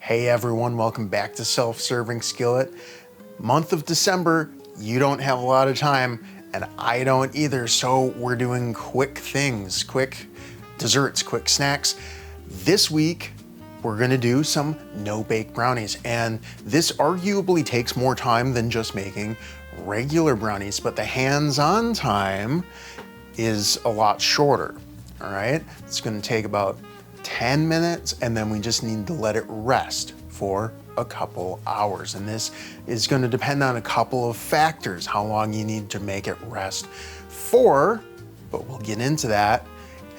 Hey everyone, welcome back to Self-Serving Skillet. Month of December, you don't have a lot of time, and I don't either, so we're doing quick things, quick desserts, quick snacks. This week, we're gonna do some no-bake brownies, and this arguably takes more time than just making regular brownies, but the hands-on time is a lot shorter, all right? It's gonna take about 10 minutes, and then we just need to let it rest for a couple hours. And this is going to depend on a couple of factors, how long you need to make it rest for, but we'll get into that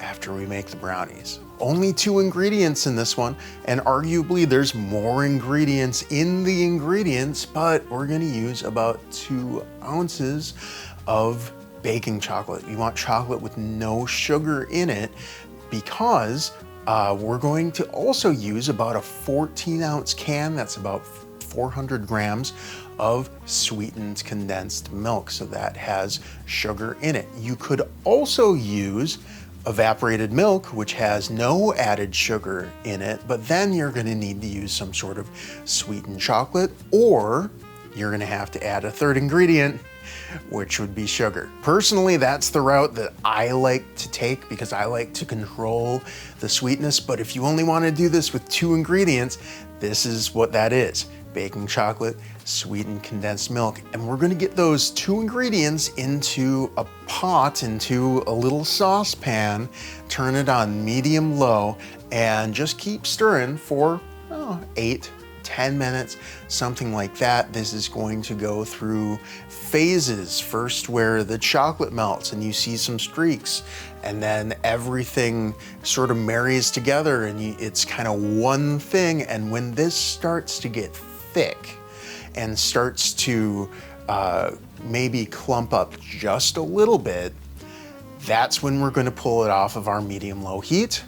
after we make the brownies. Only 2 ingredients in this one, and arguably there's more ingredients in the ingredients, but we're going to use about 2 ounces of baking chocolate. You want chocolate with no sugar in it because we're going to also use about a 14-ounce can, that's about 400 grams of sweetened condensed milk, so that has sugar in it. You could also use evaporated milk, which has no added sugar in it, but then you're gonna need to use some sort of sweetened chocolate, or you're gonna have to add a 3rd ingredient, which would be sugar. Personally, that's the route that I like to take because I like to control the sweetness, but if you only want to do this with 2 ingredients, this is what that is: baking chocolate, sweetened condensed milk. And we're gonna get those 2 ingredients into a pot, into a little saucepan, turn it on medium-low, and just keep stirring for 8-10 minutes, something like that. This is going to go through phases. First, where the chocolate melts and you see some streaks, and then everything sort of marries together and it's kind of one thing. And when this starts to get thick and starts to maybe clump up just a little bit, that's when we're going to pull it off of our medium-low heat,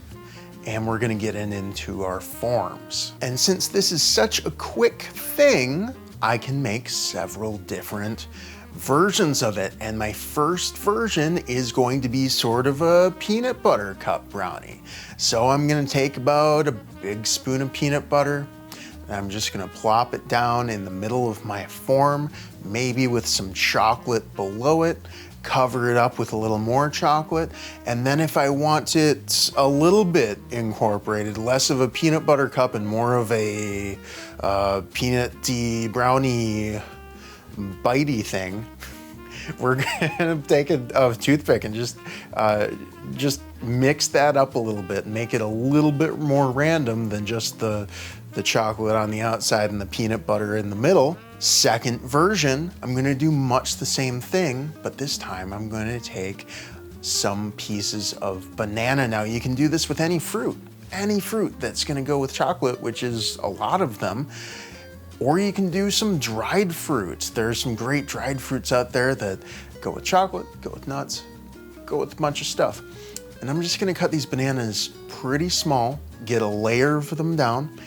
and we're gonna get into our forms. And since this is such a quick thing, I can make several different versions of it. And my first version is going to be sort of a peanut butter cup brownie. So I'm gonna take about a big spoon of peanut butter, and I'm just gonna plop it down in the middle of my form, maybe with some chocolate below it, cover it up with a little more chocolate, and then if I want it a little bit incorporated, less of a peanut butter cup and more of a peanutty brownie bitey thing, we're gonna take a toothpick and just mix that up a little bit and make it a little bit more random than just the chocolate on the outside and the peanut butter in the middle. Second version, I'm gonna do much the same thing, but this time I'm gonna take some pieces of banana. Now you can do this with any fruit that's gonna go with chocolate, which is a lot of them. Or you can do some dried fruits. There's some great dried fruits out there that go with chocolate, go with nuts, go with a bunch of stuff. And I'm just gonna cut these bananas pretty small, get a layer of them down,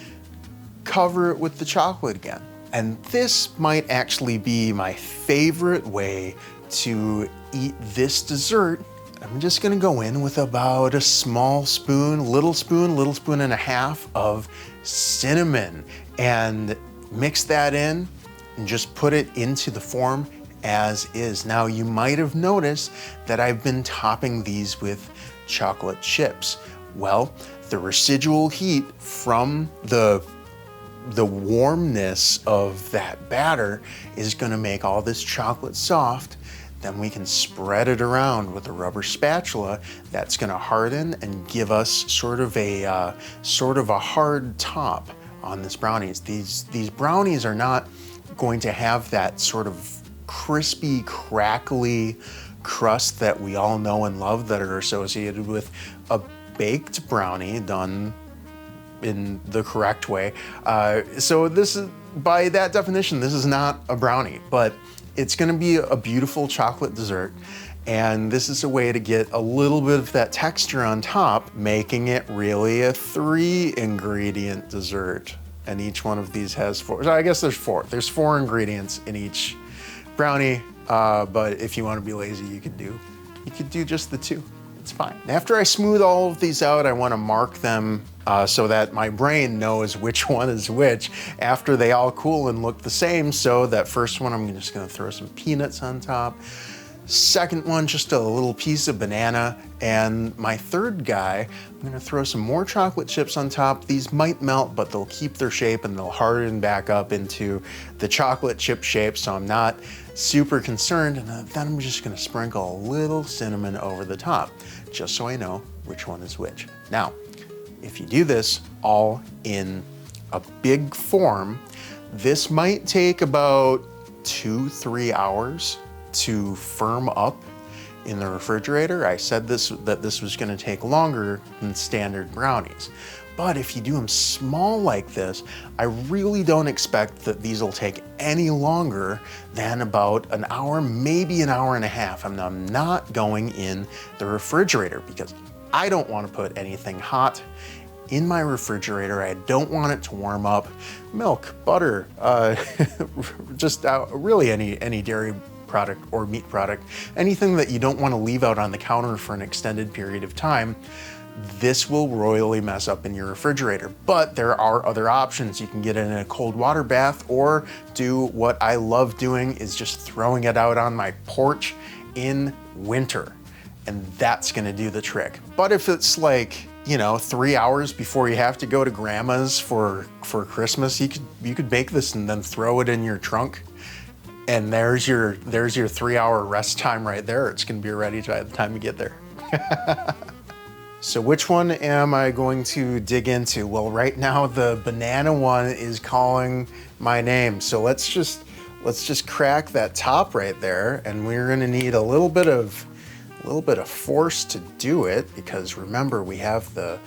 cover it with the chocolate again. And this might actually be my favorite way to eat this dessert. I'm just gonna go in with about a small spoon, little spoon and a half of cinnamon, and mix that in and just put it into the form as is. Now you might have noticed that I've been topping these with chocolate chips. Well, the residual heat from the warmness of that batter is gonna make all this chocolate soft. Then we can spread it around with a rubber spatula that's gonna harden and give us sort of a hard top on this brownies. These brownies are not going to have that sort of crispy, crackly crust that we all know and love that are associated with a baked brownie done in the correct way. So this is, by that definition, this is not a brownie, but it's gonna be a beautiful chocolate dessert. And this is a way to get a little bit of that texture on top, making it really a 3-ingredient dessert. And each one of these has 4, so I guess there's 4. There's 4 ingredients in each brownie, but if you wanna be lazy, you could do just the 2. It's fine. After I smooth all of these out, I want to mark them so that my brain knows which one is which after they all cool and look the same. So that first one, I'm just gonna throw some peanuts on top. Second one, just a little piece of banana. And my third guy, I'm gonna throw some more chocolate chips on top. These might melt, but they'll keep their shape and they'll harden back up into the chocolate chip shape, so I'm not super concerned. And then I'm just gonna sprinkle a little cinnamon over the top, just so I know which one is which. Now, if you do this all in a big form, this might take about 2-3 hours to firm up in the refrigerator. I said that this was gonna take longer than standard brownies. But if you do them small like this, I really don't expect that these will take any longer than about an hour, maybe an hour and a half. And I'm not going in the refrigerator because I don't want to put anything hot in my refrigerator. I don't want it to warm up. Milk, butter, just really any dairy product or meat product, anything that you don't want to leave out on the counter for an extended period of time, this will royally mess up in your refrigerator. But there are other options. You can get it in a cold water bath, or do what I love doing is just throwing it out on my porch in winter. And that's gonna do the trick. But if it's like, you know, 3 hours before you have to go to grandma's for Christmas, you could bake this and then throw it in your trunk. And there's your 3 hour rest time right there. It's gonna be ready by the time you get there. So which one am I going to dig into? Well, right now the banana one is calling my name. So let's just crack that top right there, and we're gonna need a little bit of force to do it, because remember, we have the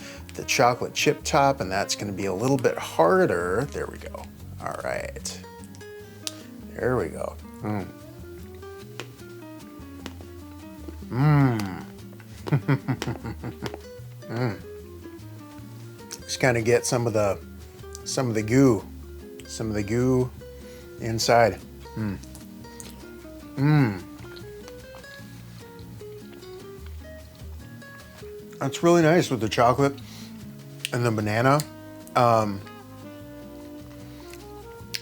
chocolate chip top, and that's gonna be a little bit harder. There we go. All right. There we go. Just kind of get some of the goo inside. That's really nice with the chocolate and the banana.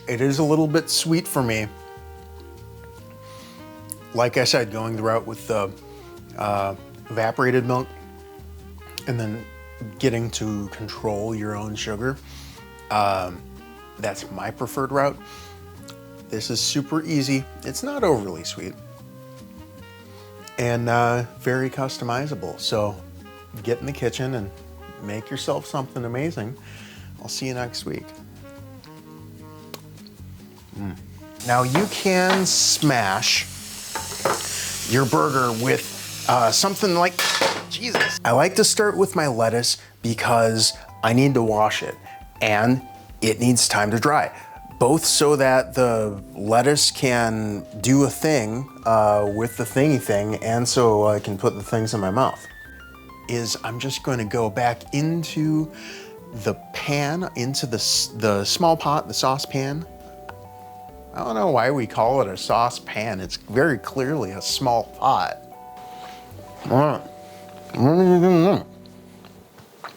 It is a little bit sweet for me. Like I said, going the route with the evaporated milk and then getting to control your own sugar. That's my preferred route. This is super easy. It's not overly sweet and very customizable. So get in the kitchen and make yourself something amazing. I'll see you next week. Now you can smash your burger with something like, Jesus. I like to start with my lettuce because I need to wash it and it needs time to dry. Both so that the lettuce can do a thing with the thingy thing, and so I can put the things in my mouth. I'm just going to go back into the pan, into the small pot, the saucepan. I don't know why we call it a saucepan. It's very clearly a small pot. All right.